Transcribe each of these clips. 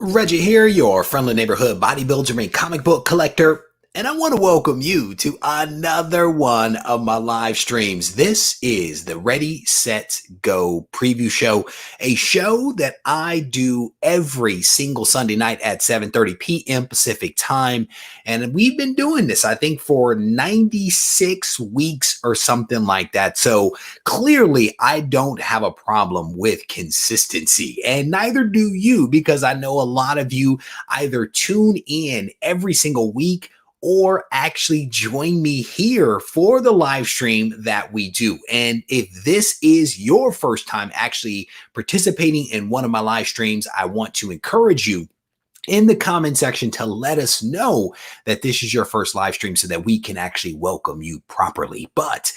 Reggie here, your friendly neighborhood bodybuilder and comic book collector, and I want to welcome you to another one of my live streams. This is the Ready, Set, Go preview show, a show that I do every single Sunday night at 7:30 p.m. Pacific time, and we've been doing this, I think, for 96 weeks or something like that. So clearly, I don't have a problem with consistency, and neither do you, because I know a lot of you either tune in every single week or actually join me here for the live stream that we do. And if this is your first time actually participating in one of my live streams, I want to encourage you in the comment section to let us know that this is your first live stream so that we can actually welcome you properly. But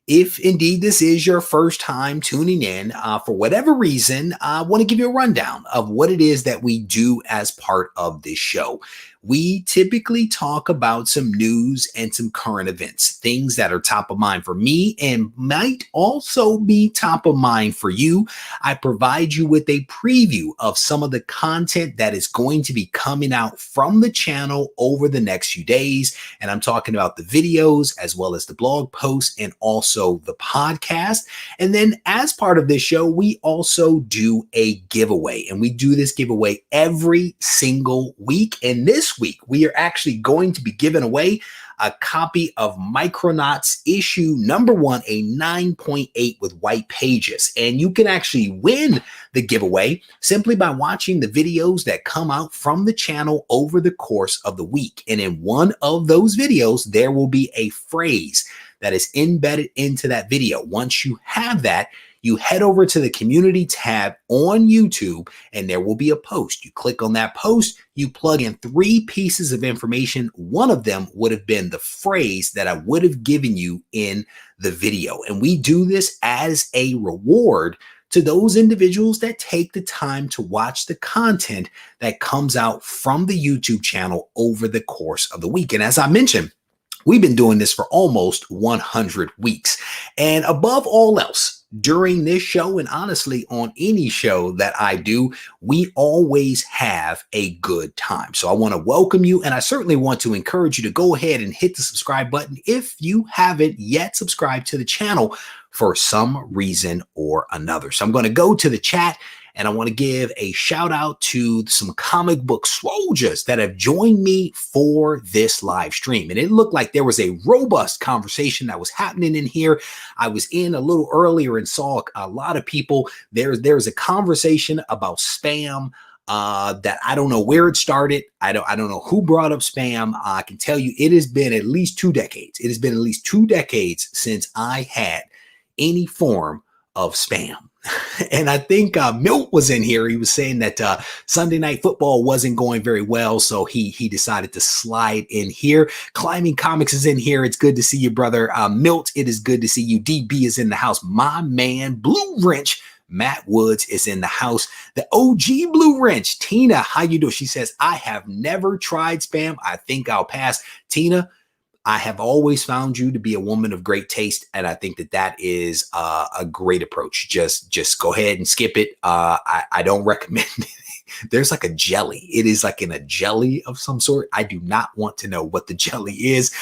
if indeed this is your first time tuning in, for whatever reason, I want to give you a rundown of what it is that we do as part of this show. We typically talk about some news and some current events, things that are top of mind for me and might also be top of mind for you. I provide you with a preview of some of the content that is going to be coming out from the channel over the next few days. And I'm talking about the videos as well as the blog posts and also the podcast. And then as part of this show, we also do a giveaway, and we do this giveaway every single week. And this week, we are actually going to be giving away a copy of Micronauts issue number 1, a 9.8 with white pages. And you can actually win the giveaway simply by watching the videos that come out from the channel over the course of the week. And in one of those videos, there will be a phrase that is embedded into that video. Once you have that, you head over to the community tab on YouTube, and there will be a post. You click on that post, you plug in 3 pieces of information. One of them would have been the phrase that I would have given you in the video. And we do this as a reward to those individuals that take the time to watch the content that comes out from the YouTube channel over the course of the week. And as I mentioned, we've been doing this for almost 100 weeks. And above all else, during this show, and honestly on any show that I do, we always have a good time. So I want to welcome you, and I certainly want to encourage you to go ahead and hit the subscribe button if you haven't yet subscribed to the channel for some reason or another. So I'm going to go to the chat, and I want to give a shout out to some comic book soldiers that have joined me for this live stream. And it looked like there was a robust conversation that was happening in here. I was in a little earlier and saw a lot of people. There's a conversation about spam that I don't know where it started. I don't know who brought up spam. I can tell you it has been at least 2 decades. It has been at least 2 decades since I had any form of spam. And I think Milt was in here. He was saying that Sunday Night Football wasn't going very well, so he decided to slide in here. Climbing Comics is in here. It's good to see you, brother. Milt, it is good to see you. DB is in the house. My man, Blue Wrench, Matt Woods is in the house. The OG Blue Wrench, Tina, how you doing? She says, I have never tried spam. I think I'll pass. Tina, I have always found you to be a woman of great taste, and I think that is a great approach. Just go ahead and skip it. I don't recommend it. There's like a jelly. It is like in a jelly of some sort. I do not want to know what the jelly is.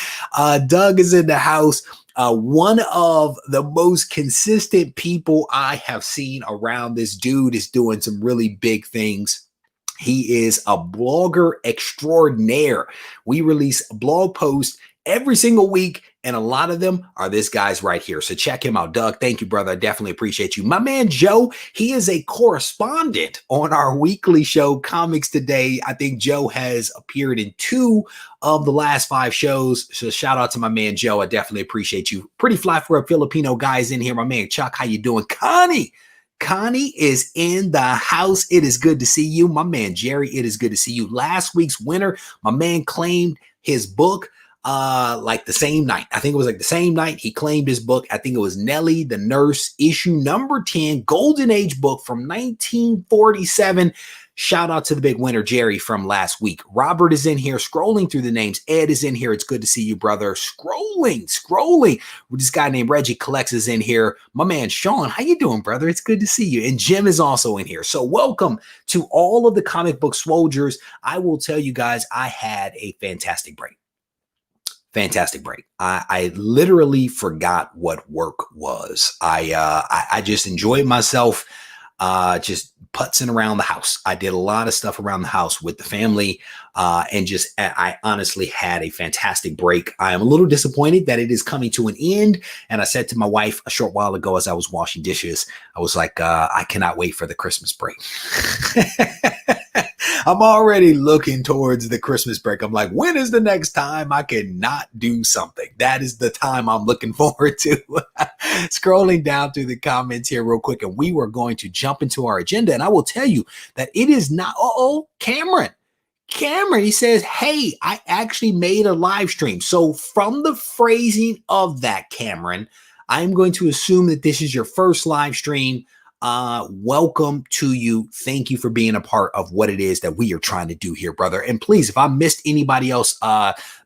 Doug is in the house. One of the most consistent people I have seen around. This dude is doing some really big things. He is a blogger extraordinaire. We release blog posts every single week, and a lot of them are this guy's right here. So check him out. Doug, thank you, brother. I definitely appreciate you. My man, Joe, he is a correspondent on our weekly show, Comics Today. I think Joe has appeared in 2 of the last 5 shows. So shout out to my man, Joe. I definitely appreciate you. Pretty fly for a Filipino guys in here. My man, Chuck, how you doing? Connie is in the house. It is good to see you. My man, Jerry, it is good to see you. Last week's winner, my man claimed his book. like the same night. I think it was like the same night he claimed his book. I think it was Nellie the Nurse, issue number 10, Golden Age book from 1947. Shout out to the big winner, Jerry, from last week. Robert is in here scrolling through the names. Ed is in here. It's good to see you, brother. Scrolling. This guy named Reggie Collects is in here. My man, Sean, how you doing, brother? It's good to see you. And Jim is also in here. So welcome to all of the comic book soldiers. I will tell you guys, I had a fantastic break. I literally forgot what work was. I just enjoyed myself, just putzing around the house. I did a lot of stuff around the house with the family, and I honestly had a fantastic break. I am a little disappointed that it is coming to an end. And I said to my wife a short while ago as I was washing dishes, I was like, I cannot wait for the Christmas break. I'm already looking towards the Christmas break. I'm like, when is the next time I can not do something? That is the time I'm looking forward to. Scrolling down through the comments here real quick, and we were going to jump into our agenda. And I will tell you that it is not, Cameron, he says, hey, I actually made a live stream. So from the phrasing of that, Cameron, I'm going to assume that this is your first live stream. Welcome to you. Thank you for being a part of what it is that we are trying to do here, brother. And please, if I missed anybody else,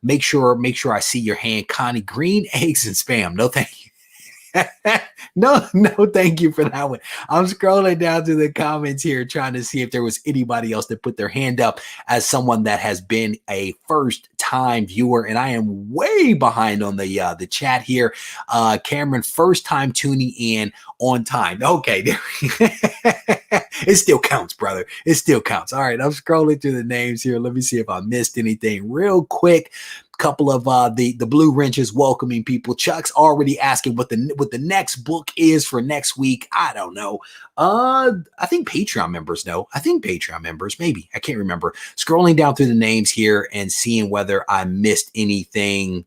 make sure I see your hand. Connie, green eggs and spam. No, thank you. No, thank you for that one. I'm scrolling down to the comments here, trying to see if there was anybody else that put their hand up as someone that has been a first-time viewer, and I am way behind on the chat here. Cameron, first time tuning in on time. Okay, it still counts, brother. It still counts. All right, I'm scrolling through the names here. Let me see if I missed anything real quick. Couple of the blue wrenches welcoming people. Chuck's already asking what the next book is for next week. I don't know. I think Patreon members know. Maybe. I can't remember. Scrolling down through the names here and seeing whether I missed anything.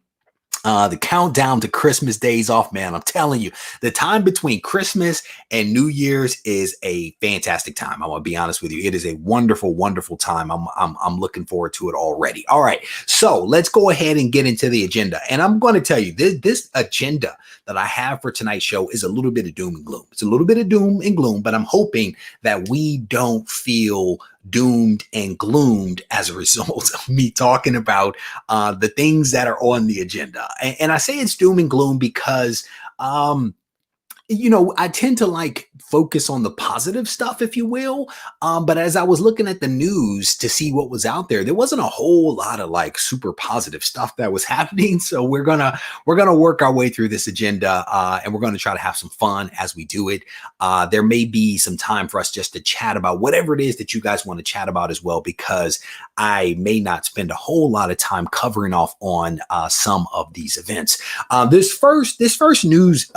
The countdown to Christmas days off, man. I'm telling you, the time between Christmas and New Year's is a fantastic time. I'm gonna be honest with you. It is a wonderful, wonderful time. I'm looking forward to it already. All right, so let's go ahead and get into the agenda. And I'm going to tell you this agenda that I have for tonight's show is a little bit of doom and gloom. It's a little bit of doom and gloom, but I'm hoping that we don't feel doomed and gloomed as a result of me talking about the things that are on the agenda. And I say it's doom and gloom because I tend to like focus on the positive stuff, if you will. But as I was looking at the news to see what was out there, there wasn't a whole lot of like super positive stuff that was happening. So we're gonna work our way through this agenda, and we're gonna try to have some fun as we do it. There may be some time for us just to chat about whatever it is that you guys want to chat about as well, because I may not spend a whole lot of time covering off on some of these events. This first news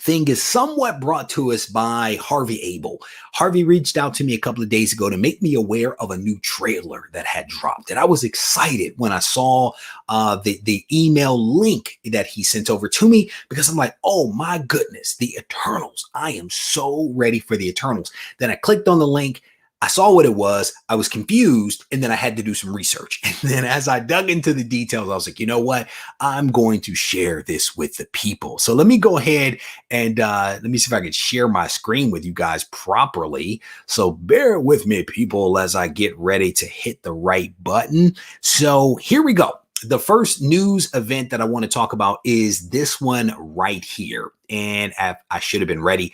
thing is somewhat brought to us by Harvey Abel. Harvey reached out to me a couple of days ago to make me aware of a new trailer that had dropped. And I was excited when I saw the email link that he sent over to me, because I'm like, oh my goodness, the Eternals. I am so ready for the Eternals. Then I clicked on the link. I saw what it was. I was confused, and then I had to do some research. And then as I dug into the details, I was like, you know what? I'm going to share this with the people. So let me go ahead and let me see if I can share my screen with you guys properly. So bear with me, people, as I get ready to hit the right button. So here we go. The first news event that I want to talk about is this one right here. And I should have been ready.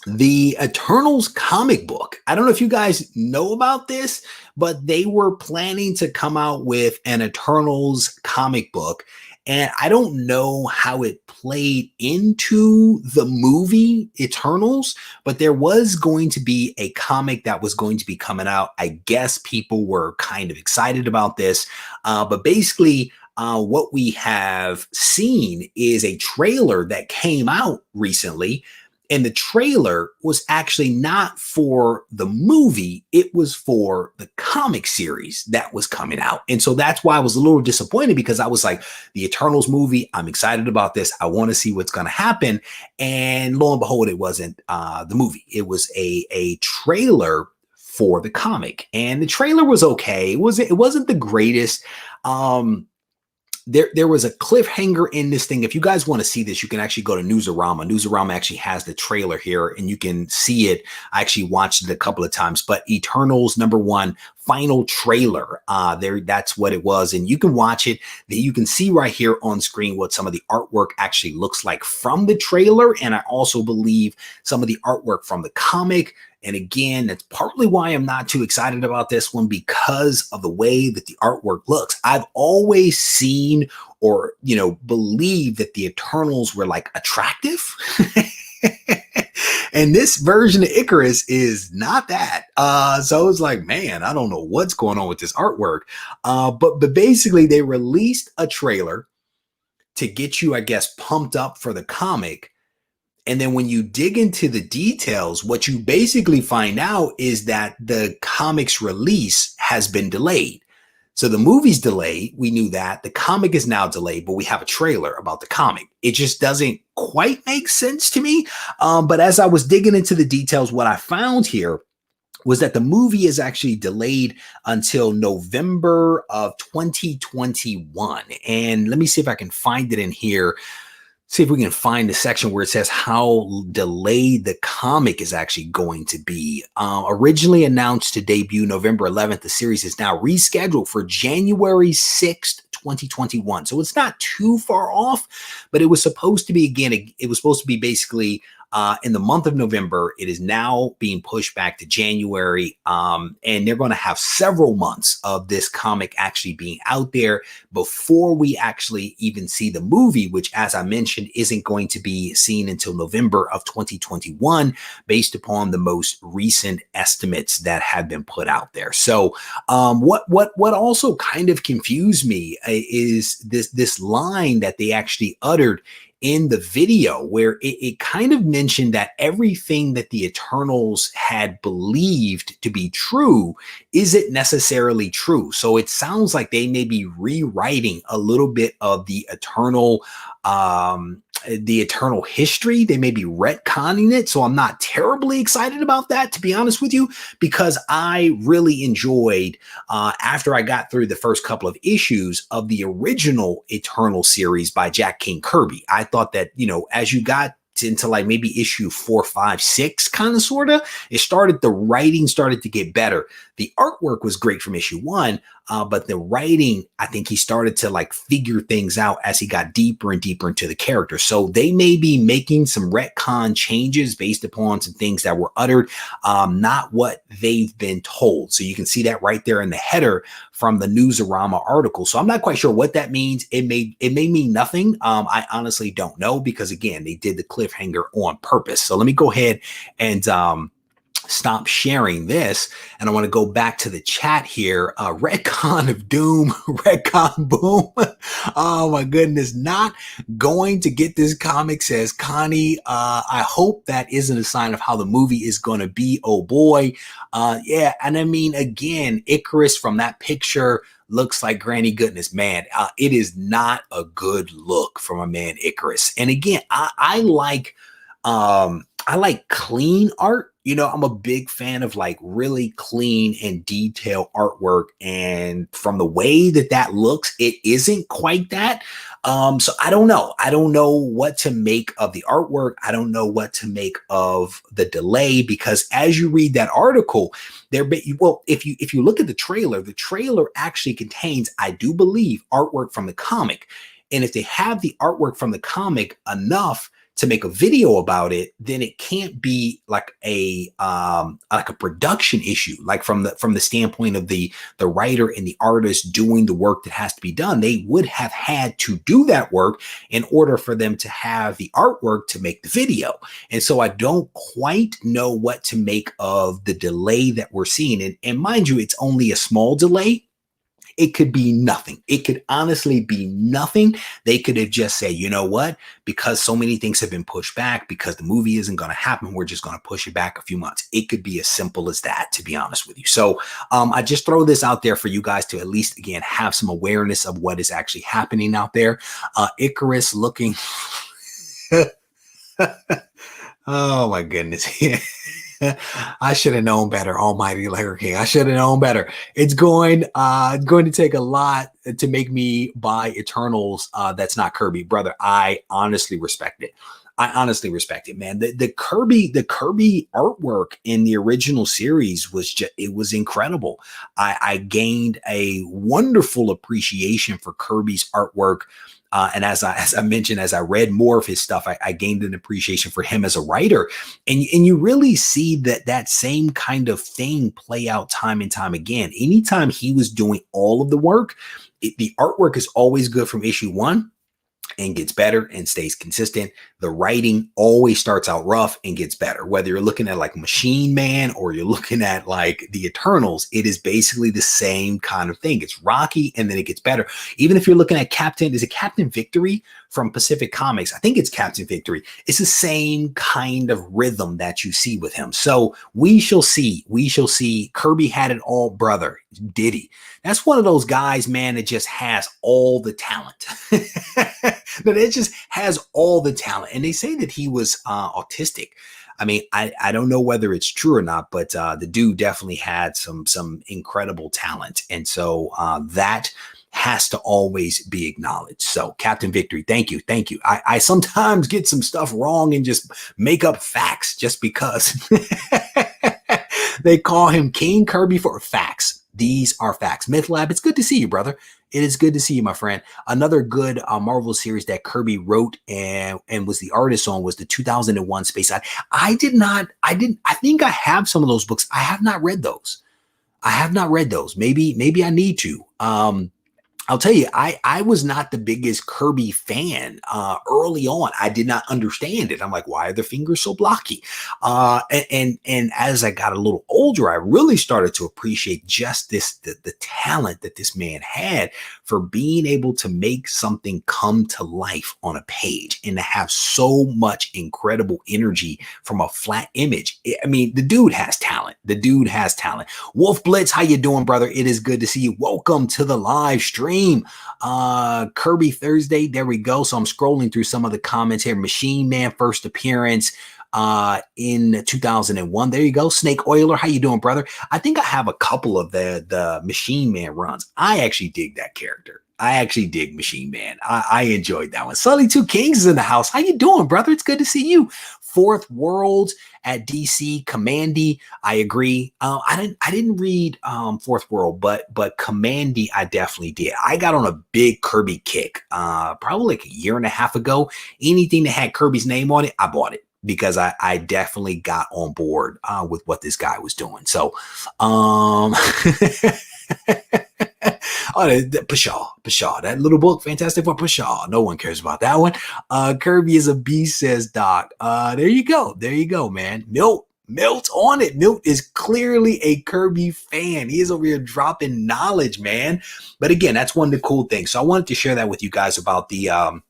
The Eternals comic book. I don't know if you guys know about this, but they were planning to come out with an Eternals comic book. And I don't know how it played into the movie Eternals, but there was going to be a comic that was going to be coming out. I guess people were kind of excited about this. But basically, what we have seen is a trailer that came out recently. And the trailer was actually not for the movie. It was for the comic series that was coming out. And so that's why I was a little disappointed, because I was like, the Eternals movie, I'm excited about this. I want to see what's going to happen. And lo and behold, it wasn't the movie. It was a trailer for the comic. And the trailer was okay. It wasn't the greatest. There was a cliffhanger in this thing. If you guys want to see this, you can actually go to Newsarama. Newsarama actually has the trailer here and you can see it. I actually watched it a couple of times, but Eternals #1 final trailer, that's what it was. And you can watch it. You can see right here on screen what some of the artwork actually looks like from the trailer. And I also believe some of the artwork from the comic. And again, that's partly why I'm not too excited about this one, because of the way that the artwork looks. I've always seen or, believed that the Eternals were like attractive. And this version of Icarus is not that. So it's like, man, I don't know what's going on with this artwork. But basically they released a trailer to get you, I guess, pumped up for the comic. And then when you dig into the details, what you basically find out is that the comic's release has been delayed. So the movie's delayed. We knew that. The comic is now delayed, but we have a trailer about the comic. It just doesn't quite make sense to me. But as I was digging into the details, what I found here was that the movie is actually delayed until November of 2021. And let me see if I can find it in here. See if we can find the section where it says how delayed the comic is actually going to be. Originally announced to debut November 11th, the series is now rescheduled for January 6th, 2021. So it's not too far off, but it was supposed to be, again, it was supposed to be basically in the month of November. It is now being pushed back to January. And they're going to have several months of this comic actually being out there before we actually even see the movie, which, as I mentioned, isn't going to be seen until November of 2021, based upon the most recent estimates that have been put out there. So what also kind of confused me is this line that they actually uttered in the video, where it kind of mentioned that everything that the Eternals had believed to be true isn't necessarily true. So it sounds like they may be rewriting a little bit of the eternal history. They may be retconning it. So I'm not terribly excited about that, to be honest with you, because I really enjoyed, after I got through the first couple of issues of the original Eternal series by Jack King Kirby. I thought that, as you got into like maybe issue 4, 5, 6, kind of, sort of, the writing started to get better. The artwork was great from issue 1, but the writing, I think he started to like figure things out as he got deeper and deeper into the character. So they may be making some retcon changes based upon some things that were uttered, not what they've been told. So you can see that right there in the header from the Newsarama article. So I'm not quite sure what that means. It may mean nothing. I honestly don't know, because again, they did the cliffhanger on purpose. So let me go ahead and stop sharing this, and I want to go back to the chat here. Retcon of doom, retcon boom. Oh my goodness, not going to get this comic, says Connie. I hope that isn't a sign of how the movie is going to be. Oh boy. Yeah, and I mean, again, Icarus from that picture looks like granny goodness, man. It is not a good look from a man Icarus. And again, I like clean art. I'm a big fan of like really clean and detailed artwork. And from the way that looks, it isn't quite that. So I don't know. I don't know what to make of the artwork. I don't know what to make of the delay, because as you read that article, if you look at the trailer actually contains, I do believe, artwork from the comic. And if they have the artwork from the comic enough to make a video about it, then it can't be like a production issue, like from the standpoint of the writer and the artist doing the work that has to be done. They would have had to do that work in order for them to have the artwork to make the video. And so I don't quite know what to make of the delay that we're seeing. And mind you, it's only a small delay. It could be nothing. It could honestly be nothing. They could have just said, you know what, because so many things have been pushed back, because the movie isn't going to happen, we're just going to push it back a few months. It could be as simple as that, to be honest with you. So I just throw this out there for you guys to at least, again, have some awareness of what is actually happening out there. Icarus looking... Oh my goodness. I should have known better, almighty Lair King. I should have known better. It's going to take a lot to make me buy Eternals that's not Kirby, brother. I honestly respect it. I honestly respect it, man. The Kirby artwork in the original series was just, it was incredible. I gained a wonderful appreciation for Kirby's artwork. And as I mentioned, as I read more of his stuff, I gained an appreciation for him as a writer. And you really see that same kind of thing play out time and time again. Anytime he was doing all of the work, the artwork is always good from issue 1 and gets better and stays consistent. The writing always starts out rough and gets better. Whether you're looking at like Machine Man or you're looking at like the Eternals, it is basically the same kind of thing. It's rocky and then it gets better. Even if you're looking at is it Captain Victory from Pacific Comics? I think it's Captain Victory. It's the same kind of rhythm that you see with him. So we shall see. We shall see. Kirby had it all, brother. Did he? That's one of those guys, man, that just has all the talent. That it just has all the talent. And they say that he was autistic. I mean, I don't know whether it's true or not, but the dude definitely had some incredible talent. And so that has to always be acknowledged. So Captain Victory, thank you. Thank you. I sometimes get some stuff wrong and just make up facts just because they call him King Kirby for facts. These are facts. Myth Lab, it's good to see you, brother. It is good to see you, my friend. Another good Marvel series that Kirby wrote and was the artist on was the 2001 Space Odyssey. I think I have some of those books. I have not read those. Maybe I need to. I'll tell you, I was not the biggest Kirby fan early on. I did not understand it. I'm like, why are the fingers so blocky? And as I got a little older, I really started to appreciate just the talent that this man had for being able to make something come to life on a page and to have so much incredible energy from a flat image. I mean, the dude has talent. Wolf Blitz, how you doing, brother? It is good to see you. Welcome to the live stream. Kirby Thursday, there we go. So I'm scrolling through some of the comments here. Machine Man first appearance in 2001. There you go. Snake Oiler, how you doing, brother? I think I have a couple of the Machine Man runs. I actually dig that character. I actually dig Machine Man. I enjoyed that one. Sully Two Kings is in the house. How you doing, brother? It's good to see you. Fourth World at DC. Commandy, I agree. I didn't read Fourth World, but Commandy I definitely did. I got on a big Kirby kick probably like a year and a half ago. Anything that had Kirby's name on it, I bought it because I definitely got on board with what this guy was doing. So oh, Pshaw, that little book, Fantastic Four, Pshaw. No one cares about that one. Kirby is a beast, says Doc. There you go, man. Milt's on it. Milt is clearly a Kirby fan. He is over here dropping knowledge, man. But again, that's one of the cool things. So I wanted to share that with you guys about the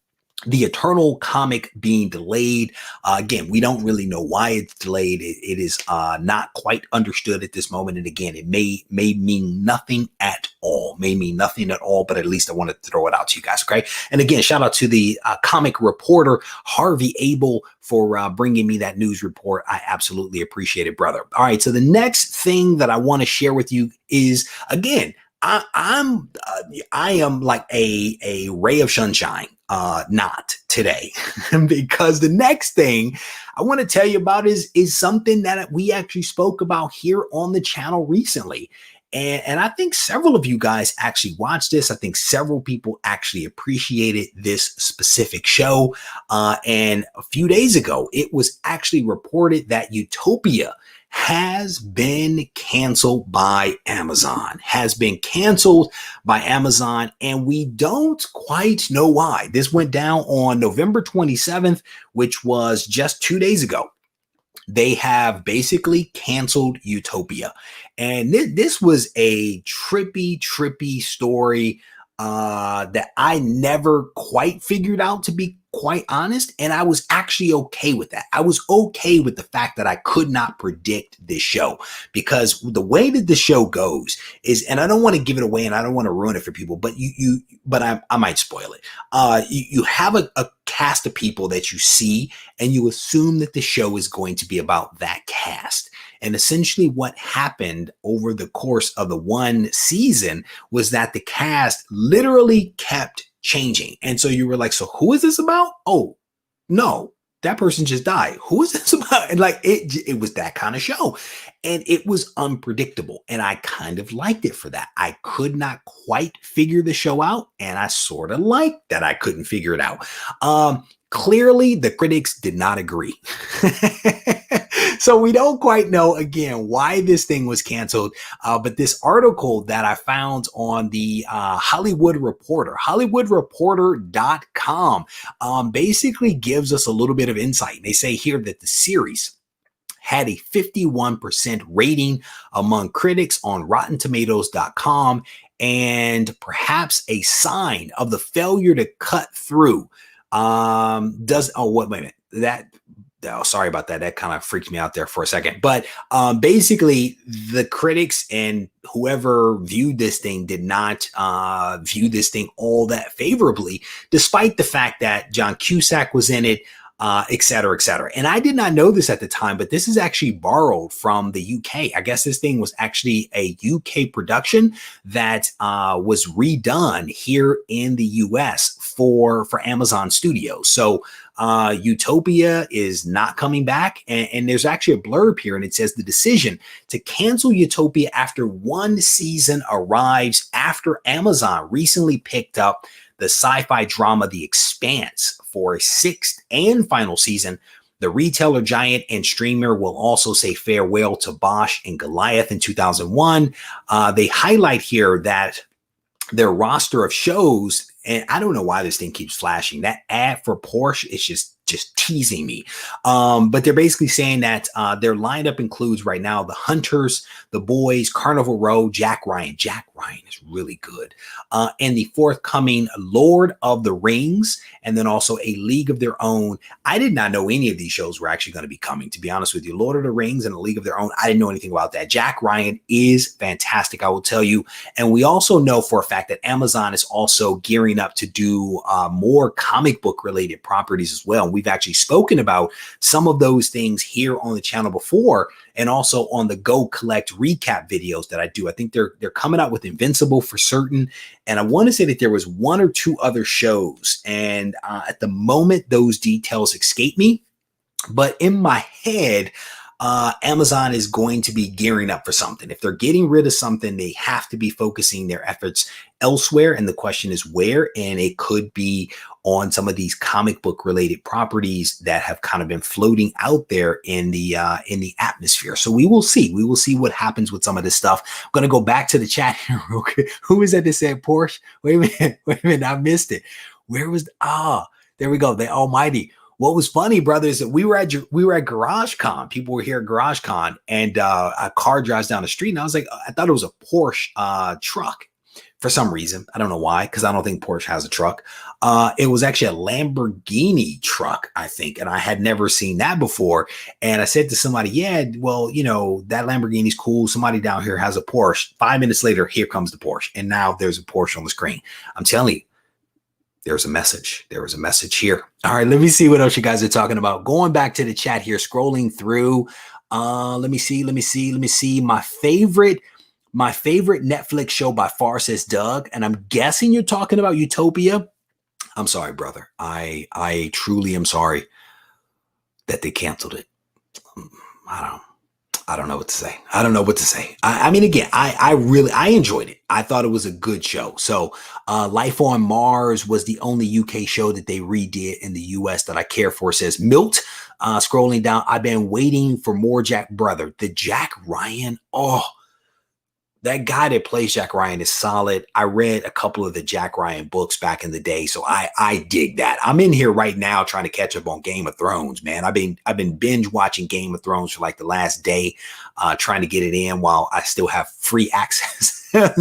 Eternal comic being delayed. Again, we don't really know why it's delayed. It is not quite understood at this moment. And again, it may mean nothing at all. But at least I wanted to throw it out to you guys. Okay. And again, shout out to the comic reporter, Harvey Abel, for bringing me that news report. I absolutely appreciate it, brother. All right. So the next thing that I want to share with you is, again, I am like a ray of sunshine. Not today, because the next thing I want to tell you about is something that we actually spoke about here on the channel recently. And I think several of you guys actually watched this. I think several people actually appreciated this specific show. And a few days ago, it was actually reported that Utopia has been canceled by Amazon, and we don't quite know why. This went down on November 27th, which was just 2 days ago. They have basically canceled Utopia. And this was a trippy story that I never quite figured out, to be quite honest. And I was actually okay with that. I was okay with the fact that I could not predict this show, because the way that the show goes is, and I don't want to give it away and I don't want to ruin it for people, but I might spoil it. You have a cast of people that you see and you assume that the show is going to be about that cast. And essentially what happened over the course of the one season was that the cast literally kept changing. And so you were like, so who is this about? Oh, no, that person just died. Who is this about? And like it was that kind of show. And it was unpredictable. And I kind of liked it for that. I could not quite figure the show out. And I sort of liked that I couldn't figure it out. Clearly, the critics did not agree. So we don't quite know, again, why this thing was canceled. But this article that I found on the Hollywood Reporter, HollywoodReporter.com, basically gives us a little bit of insight. They say here that the series had a 51% rating among critics on RottenTomatoes.com, and perhaps a sign of the failure to cut through. Wait a minute. Sorry about that. That kind of freaked me out there for a second. But basically, the critics and whoever viewed this thing did not view this thing all that favorably, despite the fact that John Cusack was in it, et cetera, et cetera. And I did not know this at the time, but this is actually borrowed from the UK. I guess this thing was actually a UK production that was redone here in the US for Amazon Studios. So Utopia is not coming back. And there's actually a blurb here, and it says the decision to cancel Utopia after one season arrives after Amazon recently picked up the sci-fi drama The Expanse for a sixth and final season. The retailer giant and streamer will also say farewell to Bosch and Goliath in 2001. They highlight here that their roster of shows, and I don't know why this thing keeps flashing. That ad for Porsche is just teasing me. But they're basically saying that their lineup includes right now The Hunters, The Boys, Carnival Row, Jack Ryan. Jack Ryan is really good. And the forthcoming Lord of the Rings, and then also A League of Their Own. I did not know any of these shows were actually going to be coming, to be honest with you. Lord of the Rings and A League of Their Own, I didn't know anything about that. Jack Ryan is fantastic, I will tell you. And we also know for a fact that Amazon is also gearing up to do more comic book related properties as well. We've actually spoken about some of those things here on the channel before, and also on the Go Collect recap videos that I do. I think they're coming out with Invincible for certain. And I want to say that there was one or two other shows. And at the moment, those details escape me. But in my head, Amazon is going to be gearing up for something. If they're getting rid of something, they have to be focusing their efforts elsewhere. And the question is where, and it could be on some of these comic book related properties that have kind of been floating out there in the atmosphere. So we will see. We will see what happens with some of this stuff. I'm going to go back to the chat here real quick. Who is that that said Porsche? Wait a minute. I missed it. Where was, there we go. The Almighty. What was funny, brother, is that we were at GarageCon. People were here at GarageCon, and a car drives down the street, and I was like, I thought it was a Porsche truck for some reason. I don't know why, because I don't think Porsche has a truck. It was actually a Lamborghini truck, I think, and I had never seen that before. And I said to somebody, yeah, well, you know, that Lamborghini's cool. Somebody down here has a Porsche. 5 minutes later, here comes the Porsche, and now there's a Porsche on the screen. I'm telling you. There's a message. There was a message here. All right, let me see what else you guys are talking about. Going back to the chat here, scrolling through. Let me see. My favorite Netflix show by far, says Doug, and I'm guessing you're talking about Utopia. I'm sorry, brother. I truly am sorry that they canceled it. I don't know what to say. I mean, again, I enjoyed it. I thought it was a good show. So Life on Mars was the only UK show that they redid in the US that I care for, says Milt. Scrolling down, I've been waiting for more Jack, brother. The Jack Ryan, that guy that plays Jack Ryan is solid. I read a couple of the Jack Ryan books back in the day, so I dig that. I'm in here right now trying to catch up on Game of Thrones, man. I've been binge watching Game of Thrones for like the last day, trying to get it in while I still have free access.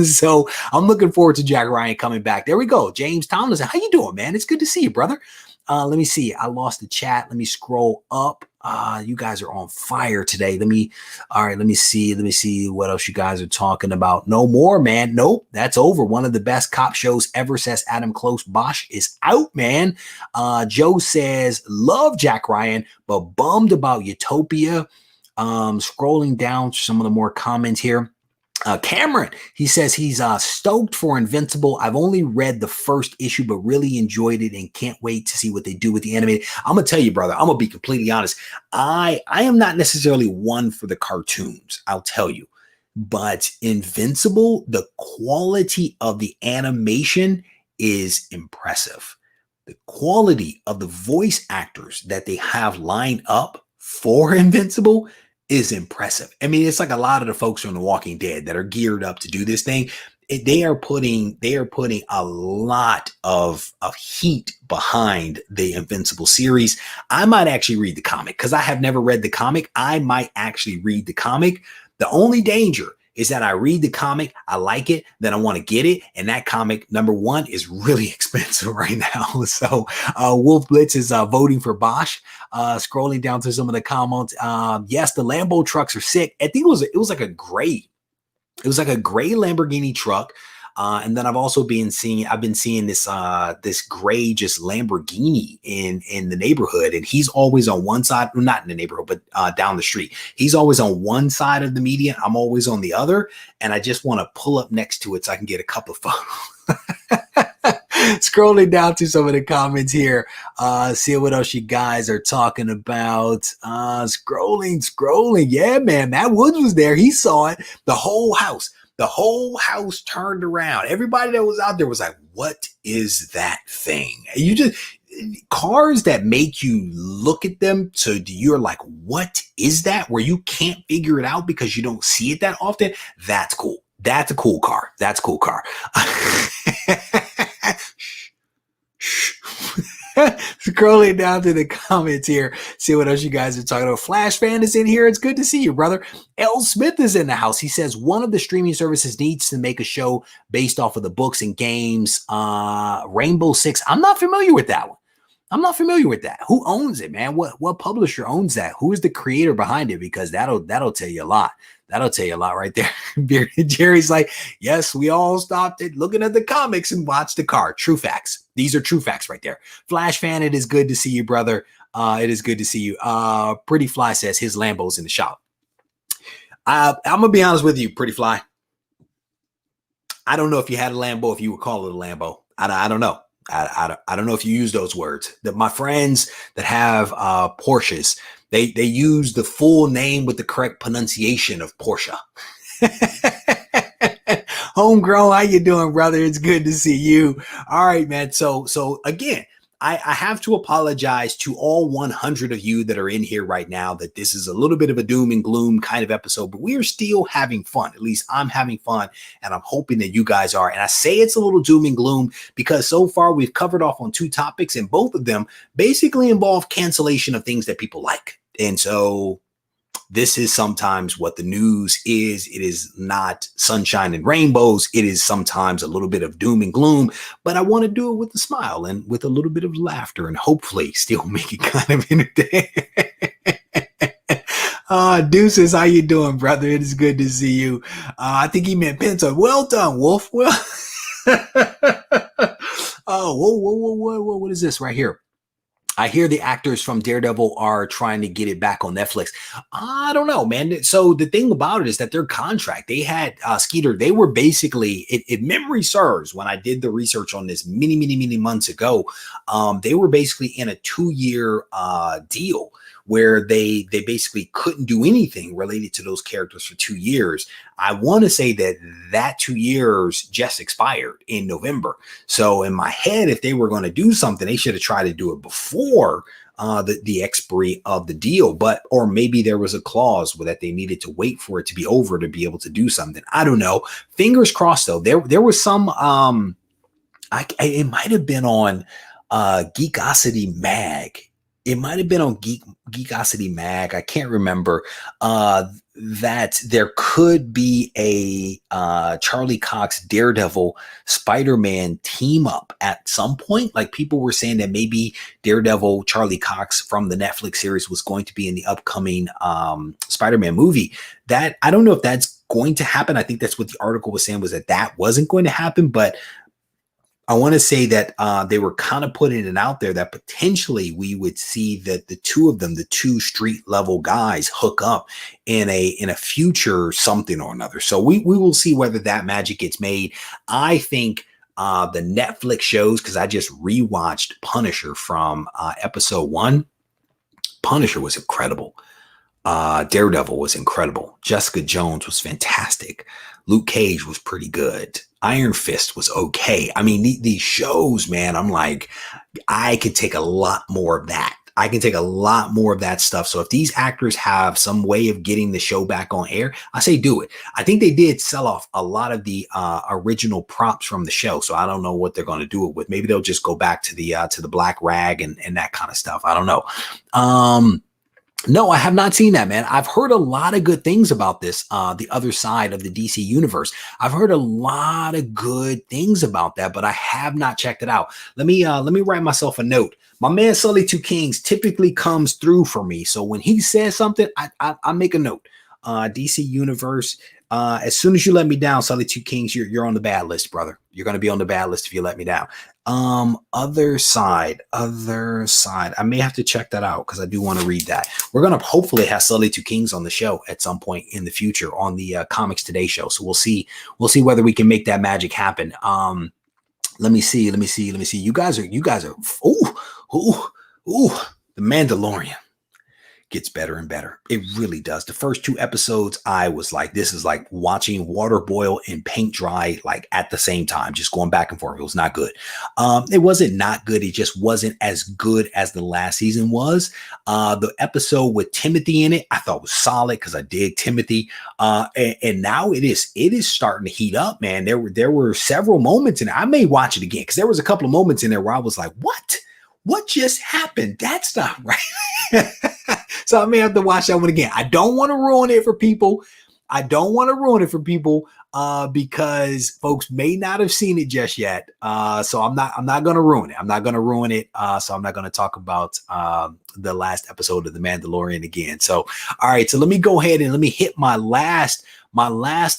So I'm looking forward to Jack Ryan coming back. There we go. James Tomlinson, how you doing, man? It's good to see you, brother. Let me see. I lost the chat. Let me scroll up. You guys are on fire today. Let me see what else you guys are talking about. No more, man. Nope, that's over. One of the best cop shows ever, says Adam Close. Bosch is out, man. Joe says, love Jack Ryan, but bummed about Utopia. Scrolling down some of the more comments here. Cameron, he says he's stoked for Invincible. I've only read the first issue, but really enjoyed it and can't wait to see what they do with the animated. I'm gonna tell you, brother, I'm gonna be completely honest. I am not necessarily one for the cartoons, I'll tell you. But Invincible, the quality of the animation is impressive. The quality of the voice actors that they have lined up for Invincible is impressive. I mean, it's like a lot of the folks from The Walking Dead that are geared up to do this thing. They are putting a lot of heat behind the Invincible series. I might actually read the comic because I have never read the comic. I might actually read the comic. The only danger is that I read the comic, I like it, then I want to get it. And that comic, number one, is really expensive right now. So Wolf Blitz is voting for Bosch. Scrolling down through some of the comments. Yes, the Lambo trucks are sick. I think it was like a gray. It was like a gray Lamborghini truck. And then I've been seeing this gray just Lamborghini in the neighborhood, and he's always on one side, well, not in the neighborhood, but down the street. He's always on one side of the median. I'm always on the other, and I just want to pull up next to it so I can get a couple of photos. Scrolling down to some of the comments here, see what else you guys are talking about. Scrolling. Yeah, man, Matt Woods was there. He saw it. The whole house turned around. Everybody that was out there was like, what is that thing? You just, cars that make you look at them so you're like, what is that? Where you can't figure it out because you don't see it that often. That's cool. That's a cool car. That's a cool car. Scrolling down to the comments here, see what else you guys are talking about. Flash Fan is in here. It's good to see you, brother. L. Smith is in the house. He says one of the streaming services needs to make a show based off of the books and games. Rainbow Six. I'm not familiar with that one. Who owns it, man? What publisher owns that? Who is the creator behind it? Because that'll tell you a lot. That'll tell you a lot right there. Jerry's like, yes, we all stopped it looking at the comics and watched the car. True facts. These are true facts right there. Flash Fan, it is good to see you, brother. It is good to see you. Pretty Fly says his Lambo's in the shop. I'm going to be honest with you, Pretty Fly. I don't know if you had a Lambo, if you would call it a Lambo. I don't know. I don't know if you use those words. That my friends that have Porsches, they use the full name with the correct pronunciation of Porsche. Homegrown, how you doing, brother? It's good to see you. All right, man. So again, I have to apologize to all 100 of you that are in here right now that this is a little bit of a doom and gloom kind of episode, but we are still having fun. At least I'm having fun, and I'm hoping that you guys are. And I say it's a little doom and gloom because so far we've covered off on 2 topics, and both of them basically involve cancellation of things that people like. And so this is sometimes what the news is. It is not sunshine and rainbows. It is sometimes a little bit of doom and gloom, but I want to do it with a smile and with a little bit of laughter and hopefully still make it kind of entertaining. Deuces, how you doing, brother? It is good to see you. I think he meant Pinto. Well done, Wolf. Well, whoa, what is this right here? I hear the actors from Daredevil are trying to get it back on Netflix. I don't know, man. So the thing about it is that their contract, they had Skeeter, they were basically, if memory serves, when I did the research on this many months ago, they were basically in a 2-year deal where they basically couldn't do anything related to those characters for 2 years. I want to say that 2 years just expired in November. So in my head, if they were going to do something, they should have tried to do it before the expiry of the deal, or maybe there was a clause that they needed to wait for it to be over to be able to do something. I don't know. Fingers crossed though. There was some, it might've been on Geekosity Mag. It might have been on Geekosity Mag. I can't remember that there could be a Charlie Cox Daredevil Spider-Man team up at some point. Like people were saying that maybe Daredevil Charlie Cox from the Netflix series was going to be in the upcoming Spider-Man movie. That I don't know if that's going to happen. I think that's what the article was saying, was that wasn't going to happen, but I want to say that they were kind of putting it out there that potentially we would see that the two of them, the two street level guys, hook up in a future something or another. So we will see whether that magic gets made. I think the Netflix shows, because I just rewatched Punisher from episode 1. Punisher was incredible. Daredevil was incredible. Jessica Jones was fantastic. Luke Cage was pretty good. Iron Fist was okay. I mean, these shows, man, I'm like, I could take a lot more of that. I can take a lot more of that stuff. So if these actors have some way of getting the show back on air, I say do it. I think they did sell off a lot of the original props from the show. So I don't know what they're going to do it with. Maybe they'll just go back to the black rag and that kind of stuff. I don't know. No, I have not seen that, man. I've heard a lot of good things about this, the other side of the DC universe. I've heard a lot of good things about that, but I have not checked it out. Let me write myself a note. My man Sully Two Kings typically comes through for me. So when he says something, I make a note. DC universe. As soon as you let me down, Sully Two Kings, you're on the bad list, brother. You're going to be on the bad list if you let me down. Other side. I may have to check that out because I do want to read that. We're going to hopefully have Sully Two Kings on the show at some point in the future on the Comics Today show. So we'll see whether we can make that magic happen. Let me see. You guys are, the Mandalorian gets better and better. It really does. The first 2 episodes, I was like, this is like watching water boil and paint dry, like at the same time, just going back and forth. It was not good. It wasn't not good. It just wasn't as good as the last season was. The episode with Timothy in it, I thought was solid because I dig Timothy. And now it is starting to heat up, man. There were several moments in it. I may watch it again because there was a couple of moments in there where I was like, what just happened? That's not right. So I may have to watch that one again. I don't want to ruin it for people. Because folks may not have seen it just yet. So I'm not going to ruin it. So I'm not going to talk about the last episode of The Mandalorian again. So, all right. So let me go ahead and let me hit my last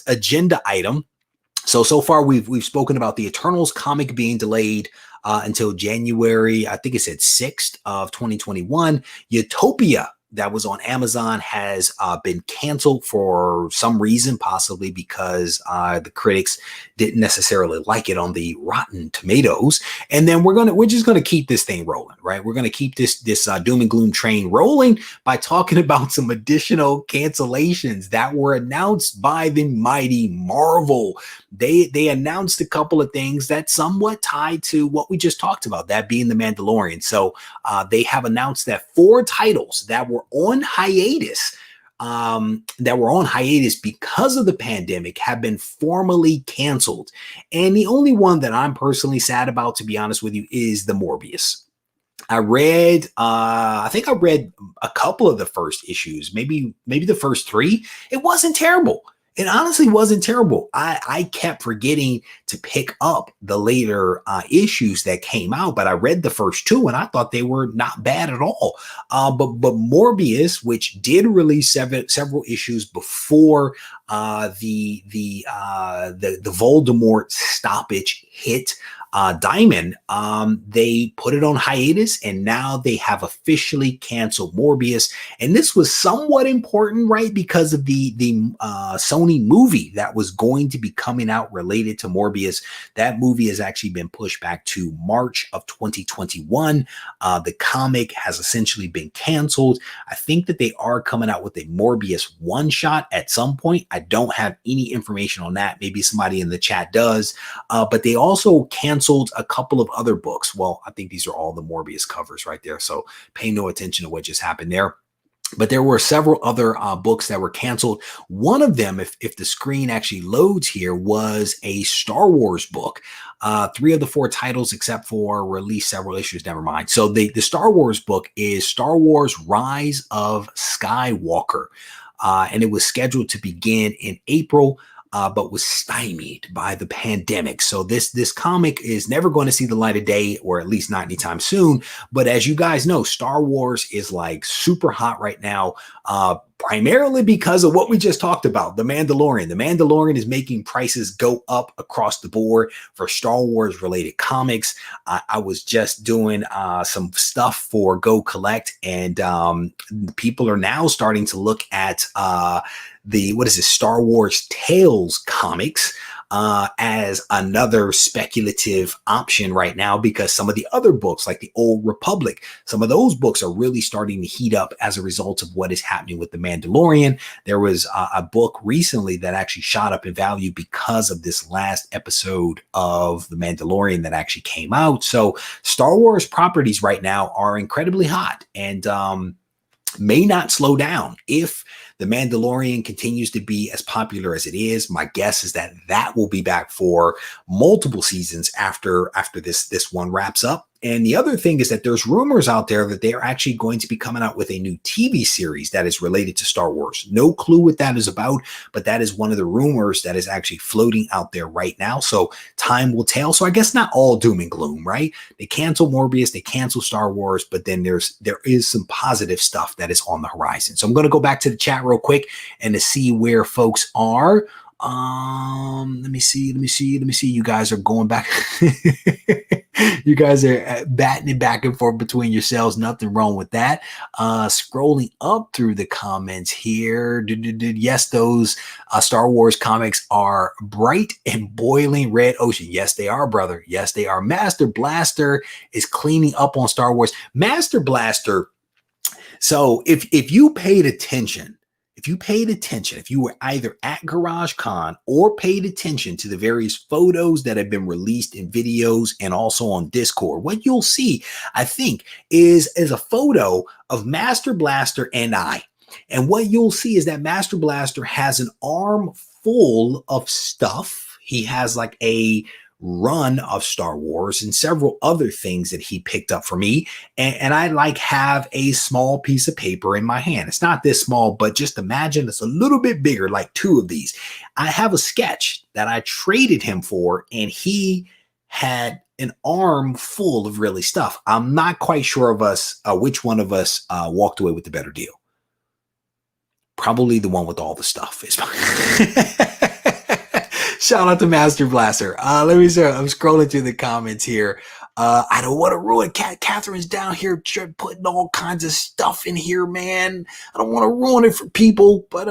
agenda item. So far we've spoken about the Eternals comic being delayed until January, I think it said 6th of 2021. Utopia, that was on Amazon, has been canceled for some reason, possibly because the critics didn't necessarily like it on the Rotten Tomatoes. And then we're just gonna keep this thing rolling, right? We're gonna keep this doom and gloom train rolling by talking about some additional cancellations that were announced by the mighty Marvel. They announced a couple of things that somewhat tied to what we just talked about, that being The Mandalorian. So they have announced that 4 titles that were on hiatus because of the pandemic have been formally canceled. And the only one that I'm personally sad about, to be honest with you, is the Morbius. I think I read a couple of the first issues, maybe the first 3. It wasn't terrible. It honestly wasn't terrible. I kept forgetting to pick up the later issues that came out, but I read the first 2 and I thought they were not bad at all. But Morbius, which did release several issues before the Voldemort stoppage hit Diamond, they put it on hiatus, and now they have officially canceled Morbius. And this was somewhat important, right? Because of the Sony movie that was going to be coming out related to Morbius. That movie has actually been pushed back to March of 2021. The comic has essentially been canceled. I think that they are coming out with a Morbius one-shot at some point. I don't have any information on that. Maybe somebody in the chat does. But they also canceled a couple of other books. Well, I think these are all the Morbius covers right there. So pay no attention to what just happened there. But there were several other books that were canceled. One of them, if the screen actually loads here, was a Star Wars book. 3 of the 4 titles, except for release several issues, never mind. So the Star Wars book is Star Wars Rise of Skywalker. And it was scheduled to begin in April. but was stymied by the pandemic. So this comic is never going to see the light of day, or at least not anytime soon. But as you guys know, Star Wars is like super hot right now, primarily because of what we just talked about, The Mandalorian. The Mandalorian is making prices go up across the board for Star Wars related comics. I was just doing some stuff for Go Collect, and people are now starting to look at Star Wars Tales comics as another speculative option right now, because some of the other books, like the Old Republic, some of those books are really starting to heat up as a result of what is happening with the Mandalorian. There was a book recently that actually shot up in value because of this last episode of the Mandalorian that actually came out. So Star Wars properties right now are incredibly hot, and may not slow down. If The Mandalorian continues to be as popular as it is, my guess is that that will be back for multiple seasons after this one wraps up. And the other thing is that there's rumors out there that they are actually going to be coming out with a new TV series that is related to Star Wars. No clue what that is about, but that is one of the rumors that is actually floating out there right now. So time will tell. So I guess not all doom and gloom, right? They cancel Morbius, they cancel Star Wars, but then there is some positive stuff that is on the horizon. So I'm going to go back to the chat real quick and to see where folks are. Let me see. You guys are going back. You guys are batting it back and forth between yourselves. Nothing wrong with that. Scrolling up through the comments here. Yes, those Star Wars comics are bright and boiling red ocean. Yes, they are, brother. Yes, they are. Master Blaster is cleaning up on Star Wars. Master Blaster. So if you paid attention, if you were either at GarageCon or paid attention to the various photos that have been released in videos and also on Discord, what you'll see, I think, is a photo of Master Blaster and I. And what you'll see is that Master Blaster has an arm full of stuff. He has like a run of Star Wars and several other things that he picked up for me. And I like have a small piece of paper in my hand. It's not this small, but just imagine it's a little bit bigger, like two of these. I have a sketch that I traded him for, and he had an arm full of really stuff. I'm not quite sure of which one of us walked away with the better deal. Probably the one with all the stuff is Shout out to Master Blaster. Let me see. I'm scrolling through the comments here. I don't want to ruin Catherine's down here putting all kinds of stuff in here, man. I don't want to ruin it for people, but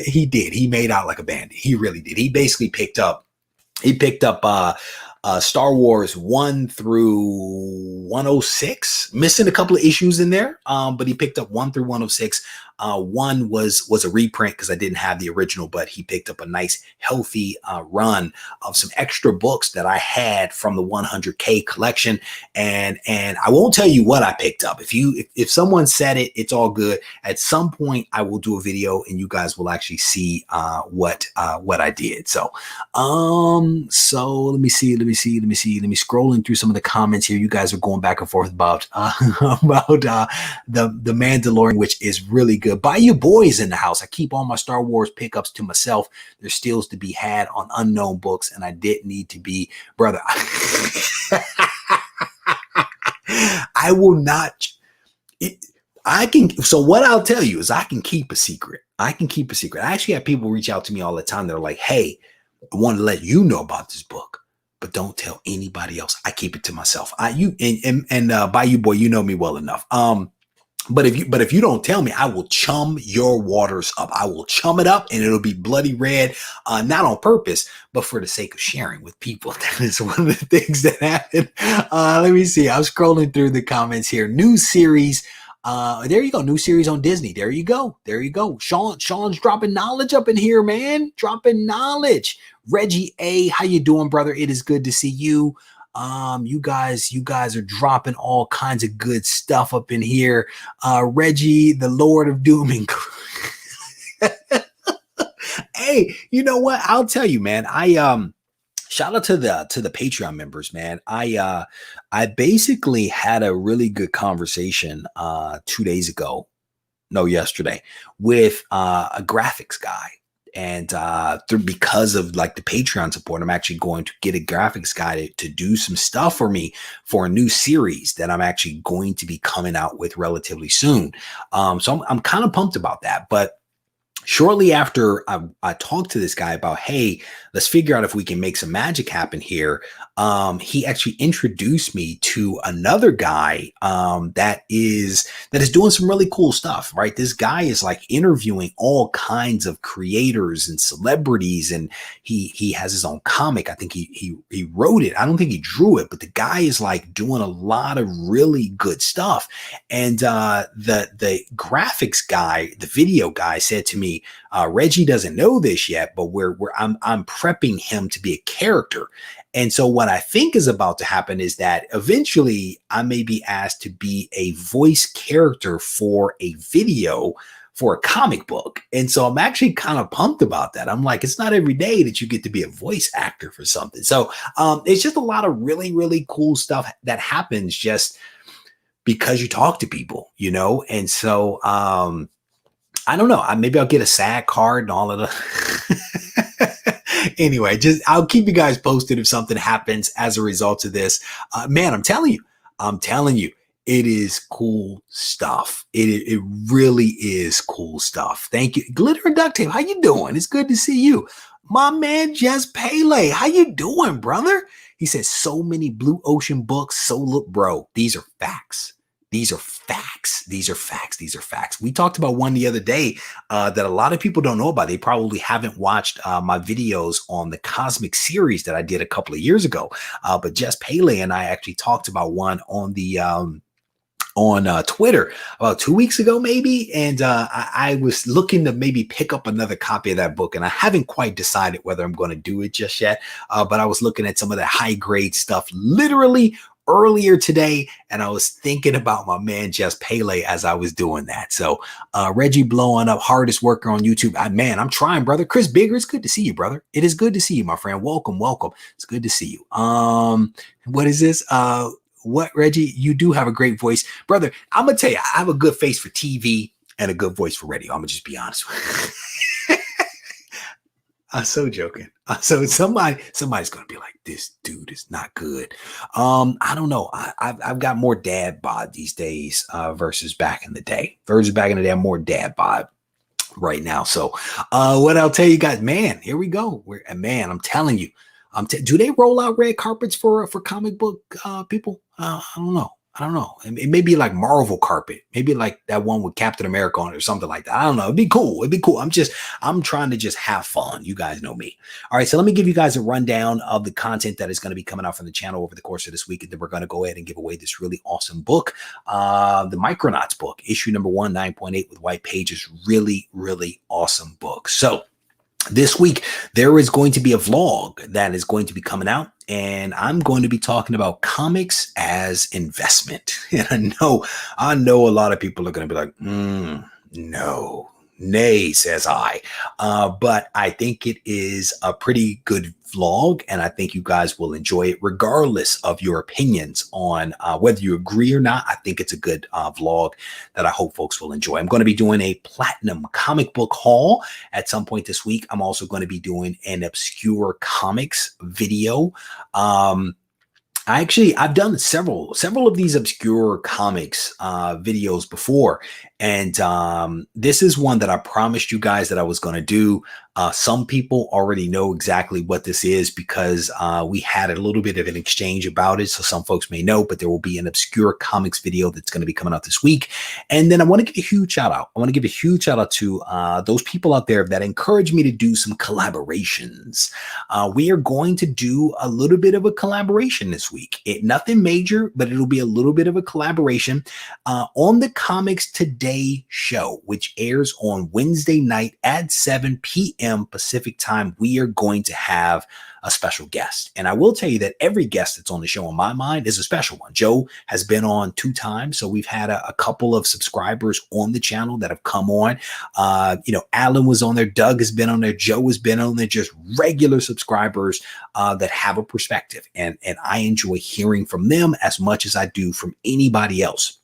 he did. He made out like a bandit. He really did. He basically picked up Star Wars 1 through 106, missing a couple of issues in there, but he picked up 1 through 106. One was a reprint because I didn't have the original, but he picked up a nice healthy run of some extra books that I had from the 100K collection. And I won't tell you what I picked up. If someone said it, it's all good. At some point I will do a video and you guys will actually see what I did. So let me scrolling through some of the comments here. You guys are going back and forth about the Mandalorian, which is really good. Bayou Boys in the house. I keep all my Star Wars pickups to myself. There's steals to be had on unknown books, and I didn't need to be, brother. I will not. So what I'll tell you is I can keep a secret. I actually have people reach out to me all the time. They're like, hey, I want to let you know about this book, but don't tell anybody else. I keep it to myself. Bayou Boy, you know me well enough. But if you don't tell me, I will chum your waters up. I will chum it up and it'll be bloody red, not on purpose, but for the sake of sharing with people. That is one of the things that happen. Let me see. I'm scrolling through the comments here. New series. There you go. New series on Disney. There you go. Sean's dropping knowledge up in here, man. Dropping knowledge. Regie A, how you doing, brother? It is good to see you. You guys are dropping all kinds of good stuff up in here. Regie, the Lord of Doom and Hey, you know what? I'll tell you, man. Shout out to the Patreon members, man. I basically had a really good conversation 2 days ago, no, yesterday, with a graphics guy. And because of like the Patreon support, I'm actually going to get a graphics guy to do some stuff for me for a new series that I'm actually going to be coming out with relatively soon. So I'm kind of pumped about that. But shortly after I talked to this guy about, hey, let's figure out if we can make some magic happen here. He actually introduced me to another guy that is doing some really cool stuff, right? This guy is like interviewing all kinds of creators and celebrities, and he has his own comic. I think he wrote it. I don't think he drew it, but the guy is like doing a lot of really good stuff. And the graphics guy, the video guy, said to me, Regie doesn't know this yet, but I'm prepping him to be a character. And so what I think is about to happen is that eventually I may be asked to be a voice character for a video for a comic book. And so I'm actually kind of pumped about that. I'm like, it's not every day that you get to be a voice actor for something. So it's just a lot of really, really cool stuff that happens just because you talk to people, you know? And so I don't know. Maybe I'll get a SAG card and all of the anyway, I'll keep you guys posted if something happens as a result of this. Man, I'm telling you, it is cool stuff. It really is cool stuff. Thank you. Glitter and Duct Tape, how you doing? It's good to see you. My man, Just Pele, how you doing, brother? He says, so many Blue Ocean books. So look, bro, these are facts. These are facts. These are facts. These are facts. We talked about one the other day that a lot of people don't know about. They probably haven't watched my videos on the Cosmic series that I did a couple of years ago. But Just Pele and I actually talked about one on the on Twitter about 2 weeks ago, maybe. And I was looking to maybe pick up another copy of that book. And I haven't quite decided whether I'm going to do it just yet. But I was looking at some of the high grade stuff literally earlier today, and I was thinking about my man Just Pele as I was doing that. So Regie blowing up, hardest worker on YouTube. Man, I'm trying, brother. Chris Bigger, it's good to see you, brother. It is good to see you, my friend. Welcome. It's good to see you. What is this? What, Regie? You do have a great voice, brother. I'm gonna tell you, I have a good face for TV and a good voice for radio. I'm gonna just be honest with you. I'm so joking. So somebody's going to be like, this dude is not good. I don't know. I've got more dad bod these days versus back in the day. I'm more dad bod right now. So what I'll tell you guys, man, here we go. Man, I'm telling you, do they roll out red carpets for comic book people? I don't know. It may be like Marvel carpet, maybe like that one with Captain America on it or something like that. I don't know. It'd be cool. I'm trying to just have fun. You guys know me. All right. So let me give you guys a rundown of the content that is going to be coming out from the channel over the course of this week. And then we're going to go ahead and give away this really awesome book. The Micronauts book, issue number 1, 9.8 with white pages. Really, really awesome book. So this week, there is going to be a vlog that is going to be coming out, and I'm going to be talking about comics as investment. And I know a lot of people are going to be like, no, nay, says I. But I think it is a pretty good vlog, and I think you guys will enjoy it regardless of your opinions on whether you agree or not. I think it's a good vlog that I hope folks will enjoy. I'm going to be doing a platinum comic book haul at some point this week. I'm also going to be doing an obscure comics video. I've done several of these obscure comics videos before, and this is one that I promised you guys that I was going to do. Some people already know exactly what this is because we had a little bit of an exchange about it, so some folks may know, but there will be an obscure comics video that's going to be coming out this week. And then I want to give a huge shout out. I want to give a huge shout out to those people out there that encourage me to do some collaborations. We are going to do a little bit of a collaboration this week. Nothing major, but it'll be a little bit of a collaboration on the Comics Today show, which airs on Wednesday night at 7 p.m. Pacific time. We are going to have a special guest. And I will tell you that every guest that's on the show, in my mind, is a special one. Joe has been on 2 times. So we've had a couple of subscribers on the channel that have come on. Alan was on there. Doug has been on there. Joe has been on there. Just regular subscribers that have a perspective. And I enjoy hearing from them as much as I do from anybody else.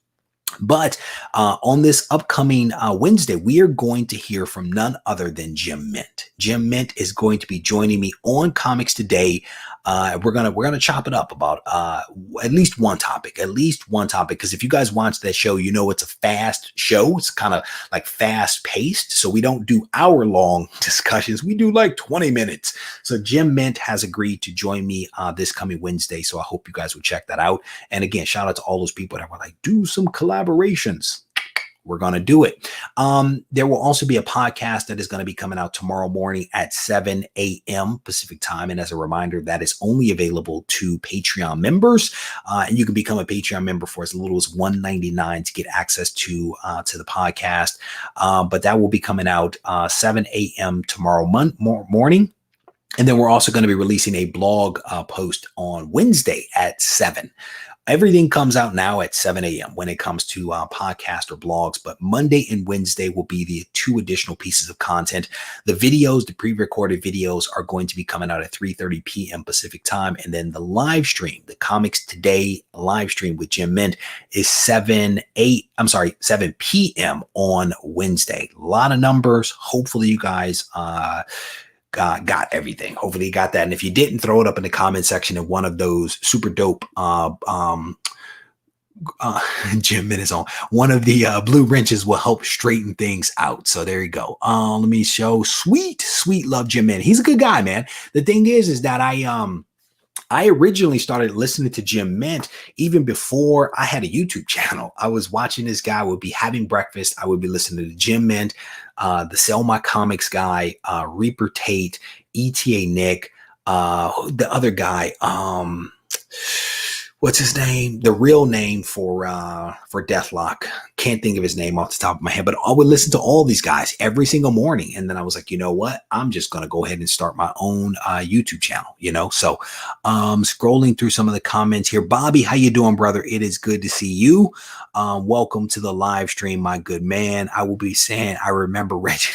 But on this upcoming Wednesday, we are going to hear from none other than Jim Mint. Jim Mint is going to be joining me on Comics Today. We're gonna chop it up about at least one topic, because if you guys watch that show, you know it's a fast show. It's kind of like fast paced, so we don't do hour-long discussions. We do like 20 minutes. So Jim Mint has agreed to join me this coming Wednesday, so I hope you guys will check that out. And again, shout out to all those people that were like, do some collaborations. We're going to do it. There will also be a podcast that is going to be coming out tomorrow morning at 7 a.m. Pacific time. And as a reminder, that is only available to Patreon members. And you can become a Patreon member for as little as $1.99 to get access to the podcast. But that will be coming out 7 a.m. tomorrow morning. And then we're also going to be releasing a blog post on Wednesday at 7. Everything comes out now at 7 a.m. when it comes to podcast or blogs, but Monday and Wednesday will be the 2 additional pieces of content. The videos, the pre-recorded videos, are going to be coming out at 3:30 p.m. Pacific time, and then the live stream, the Comics Today live stream with Jim Mint, is 7 p.m. on Wednesday. A lot of numbers. Hopefully you guys got everything. Hopefully you got that. And if you didn't, throw it up in the comment section, and one of those super dope Jim Mint is on. One of the blue wrenches will help straighten things out. So there you go. Let me show sweet love Jim Mint. He's a good guy, man. The thing is that I originally started listening to Jim Mint even before I had a YouTube channel. I was watching this guy. I would be having breakfast. I would be listening to Jim Mint, the Sell My Comics guy, Reaper Tate, ETA Nick, the other guy, what's his name? The real name for Deathlock. Can't think of his name off the top of my head, but I would listen to all these guys every single morning. And then I was like, you know what? I'm just going to go ahead and start my own YouTube channel, So scrolling through some of the comments here. Bobby, how you doing, brother? It is good to see you. Welcome to the live stream, my good man. I will be saying, I remember Regie.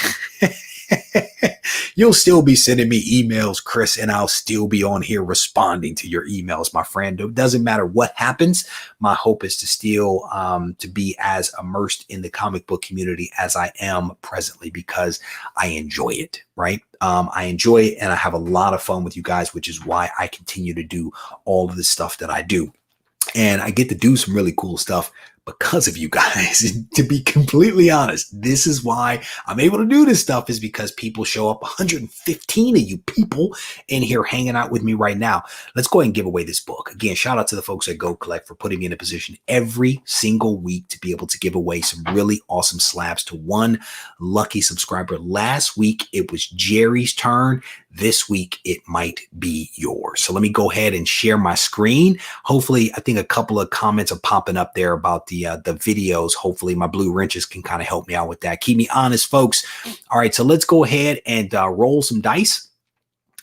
You'll still be sending me emails, Chris, and I'll still be on here responding to your emails, my friend. It doesn't matter what happens. My hope is to still to be as immersed in the comic book community as I am presently, because I enjoy it, right? I enjoy it, and I have a lot of fun with you guys, which is why I continue to do all of the stuff that I do. And I get to do some really cool stuff because of you guys. To be completely honest, this is why I'm able to do this stuff, is because people show up. 115 of you people in here hanging out with me right now. Let's go ahead and give away this book. Again, shout out to the folks at Go Collect for putting me in a position every single week to be able to give away some really awesome slabs to one lucky subscriber. Last week, it was Jerry's turn. This week, it might be yours. So let me go ahead and share my screen. Hopefully, I think a couple of comments are popping up there about the videos. Hopefully, my blue wrenches can kind of help me out with that. Keep me honest, folks. All right, so let's go ahead and roll some dice,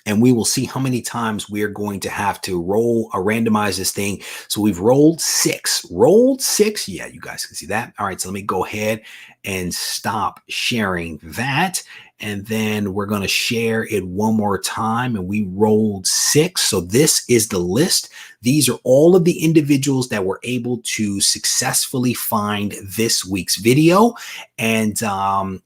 and we will see how many times we're going to have to roll or randomize this thing. So we've rolled 6. Rolled 6. Yeah, you guys can see that. All right, so let me go ahead and stop sharing that. And then we're going to share it one more time. And we rolled 6. So this is the list. These are all of the individuals that were able to successfully find this week's video. And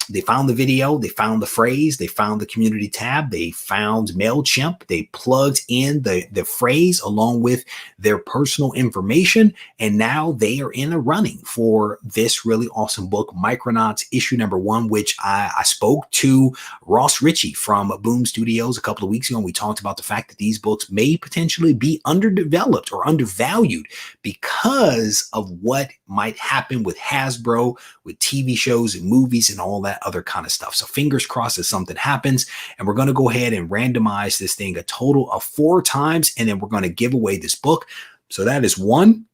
they found the video, they found the phrase, they found the community tab, they found MailChimp, they plugged in the phrase along with their personal information. And now they are in a running for this really awesome book, Micronauts issue number 1, which I spoke to Ross Regie from Boom Studios a couple of weeks ago. And we talked about the fact that these books may potentially be underdeveloped or undervalued because of what might happen with Hasbro, with TV shows and movies and all that other kind of stuff. So fingers crossed that something happens, and we're going to go ahead and randomize this thing a total of 4 times, and then we're going to give away this book. So that is 1.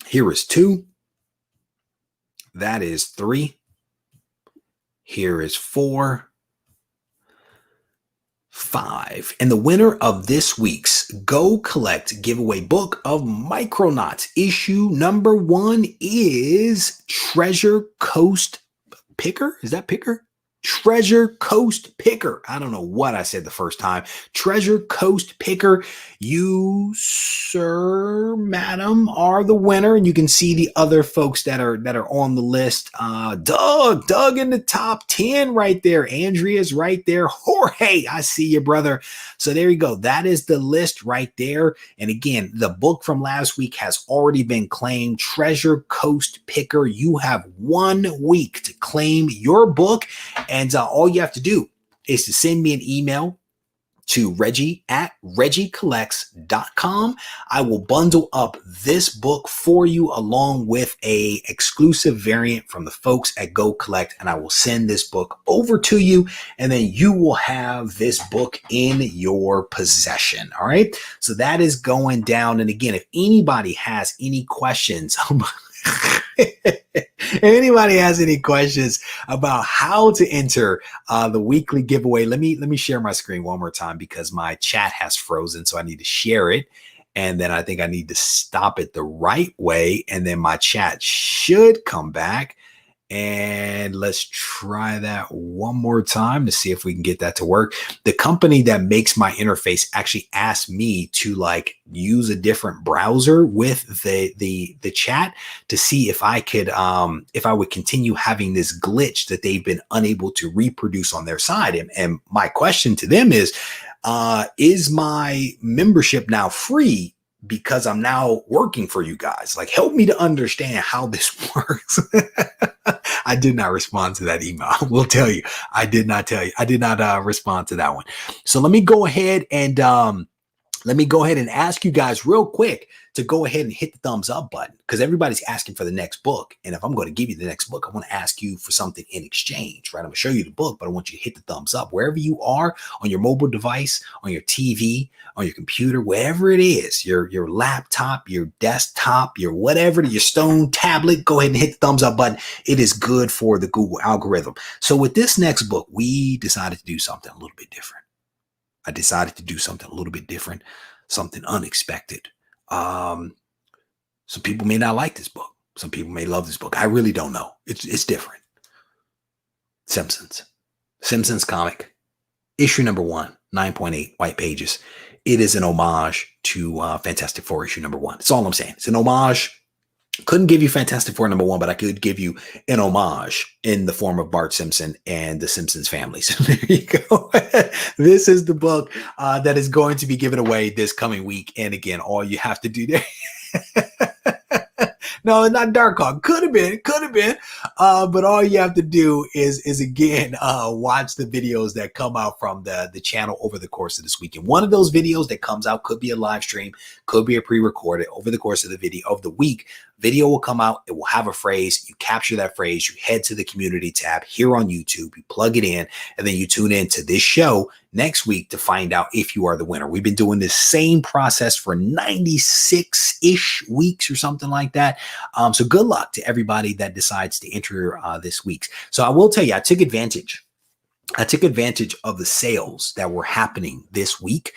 Here is 2. That is 3. Here is 4. 5. And the winner of this week's Go Collect giveaway book of Micronauts issue number 1 is Treasure Coast Picker. Is that Picker? Treasure Coast Picker. I don't know what I said the first time. Treasure Coast Picker. You, sir, madam, are the winner, and you can see the other folks that are on the list. Doug in the top 10 right there. Andrea's right there. Jorge, I see you, brother. So there you go. That is the list right there. And again, the book from last week has already been claimed. Treasure Coast Picker. You have 1 week to claim your book. And all you have to do is to send me an email to Regie@regiecollects.com. I will bundle up this book for you along with a exclusive variant from the folks at Go Collect, and I will send this book over to you, and then you will have this book in your possession. All right. So that is going down. And again, if anybody has any questions, anybody has any questions about how to enter the weekly giveaway, let me share my screen one more time because my chat has frozen. So I need to share it. And then I think I need to stop it the right way. And then my chat should come back. And let's try that one more time to see if we can get that to work. The company that makes my interface actually asked me to like use a different browser with the chat to see if I could if I would continue having this glitch that they've been unable to reproduce on their side. And my question to them is my membership now free because I'm now working for you guys? Like, help me to understand how this works. I did not respond to that email. I will tell you, I did not respond to that one. So let me go ahead and ask you guys real quick to go ahead and hit the thumbs up button because everybody's asking for the next book. And if I'm going to give you the next book, I want to ask you for something in exchange, right? I'm going to show you the book, but I want you to hit the thumbs up wherever you are on your mobile device, on your TV, on your computer, wherever it is, your laptop, your desktop, your whatever, your stone tablet, go ahead and hit the thumbs up button. It is good for the Google algorithm. So with this next book, we decided to do something a little bit different. I decided to do something a little bit different, something unexpected. Some people may not like this book. Some people may love this book. I really don't know. It's different. Simpsons comic, issue number 1, 9.8 white pages. It is an homage to Fantastic Four issue number 1. That's all I'm saying. It's an homage. Couldn't give you Fantastic Four number 1, but I could give you an homage in the form of Bart Simpson and the Simpsons family. So there you go. This is the book that is going to be given away this coming week. And again, all you have to do there. No, it's not Dark Hawk. Could have been. But all you have to do is again, watch the videos that come out from the channel over the course of this weekend. One of those videos that comes out could be a live stream, could be a pre-recorded over the course of the week. Video will come out. It will have a phrase. You capture that phrase. You head to the community tab here on YouTube. You plug it in, and then you tune in to this show next week to find out if you are the winner. We've been doing this same process for 96-ish weeks or something like that. So good luck to everybody that decides to enter this week. So I will tell you, I took advantage of the sales that were happening this week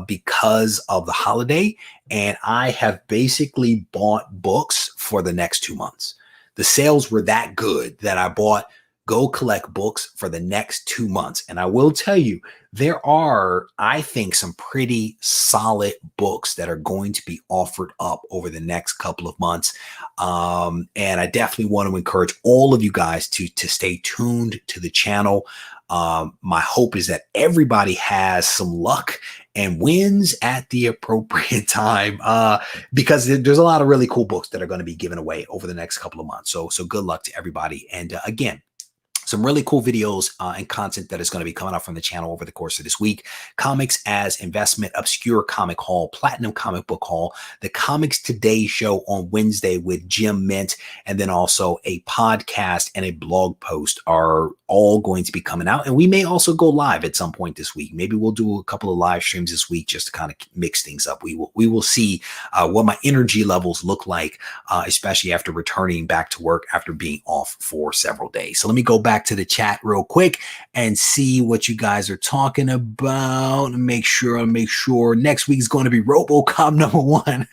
because of the holiday. And I have basically bought books for the next 2 months. The sales were that good that I bought Go Collect books for the next 2 months. And I will tell you, there are, I think, some pretty solid books that are going to be offered up over the next couple of months. And I definitely want to encourage all of you guys to stay tuned to the channel. My hope is that everybody has some luck and wins at the appropriate time because there's a lot of really cool books that are going to be given away over the next couple of months. So good luck to everybody. And again, some really cool videos and content that is going to be coming out from the channel over the course of this week. Comics as Investment, Obscure Comic Haul, Platinum Comic Book Haul, the Comics Today show on Wednesday with Jim Mint, and then also a podcast and a blog post are all going to be coming out. And we may also go live at some point this week. Maybe we'll do a couple of live streams this week just to kind of mix things up. We will see what my energy levels look like, especially after returning back to work after being off for several days. So let me go back to the chat real quick and see what you guys are talking about. Make sure next week is going to be RoboCop number 1.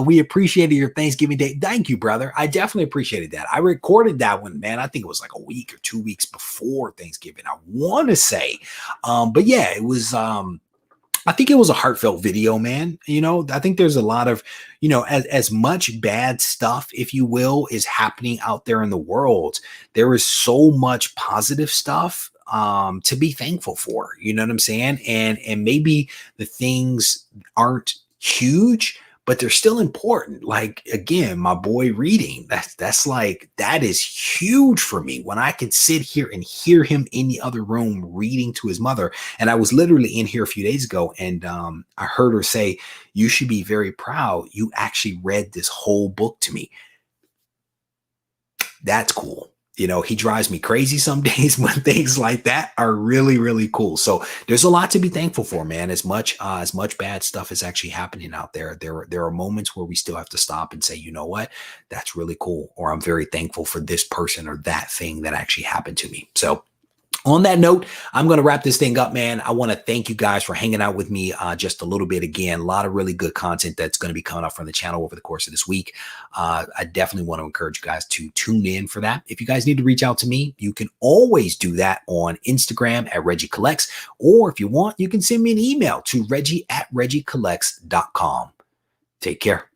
We appreciated your Thanksgiving Day. Thank you, brother. I definitely appreciated that. I recorded that one, man. I think it was like a week or 2 weeks before Thanksgiving, I want to say. But yeah, it was I think it was a heartfelt video, man. You know, I think there's a lot of, you know, as much bad stuff, if you will, is happening out there in the world, there is so much positive stuff to be thankful for. You know what I'm saying? And maybe the things aren't huge, but they're still important. Like, again, my boy reading, that's like, that is huge for me when I can sit here and hear him in the other room reading to his mother. And I was literally in here a few days ago, and I heard her say, "You should be very proud. You actually read this whole book to me." That's cool. You know, he drives me crazy some days when things like that are really, really cool. So there's a lot to be thankful for, man. As much bad stuff is actually happening out there, there are moments where we still have to stop and say, you know what, that's really cool, or I'm very thankful for this person or that thing that actually happened to me. So on that note, I'm going to wrap this thing up, man. I want to thank you guys for hanging out with me just a little bit. Again, a lot of really good content that's going to be coming up from the channel over the course of this week. I definitely want to encourage you guys to tune in for that. If you guys need to reach out to me, you can always do that on Instagram at Regie Collects, or if you want, you can send me an email to Regie@RegieCollects.com. Take care.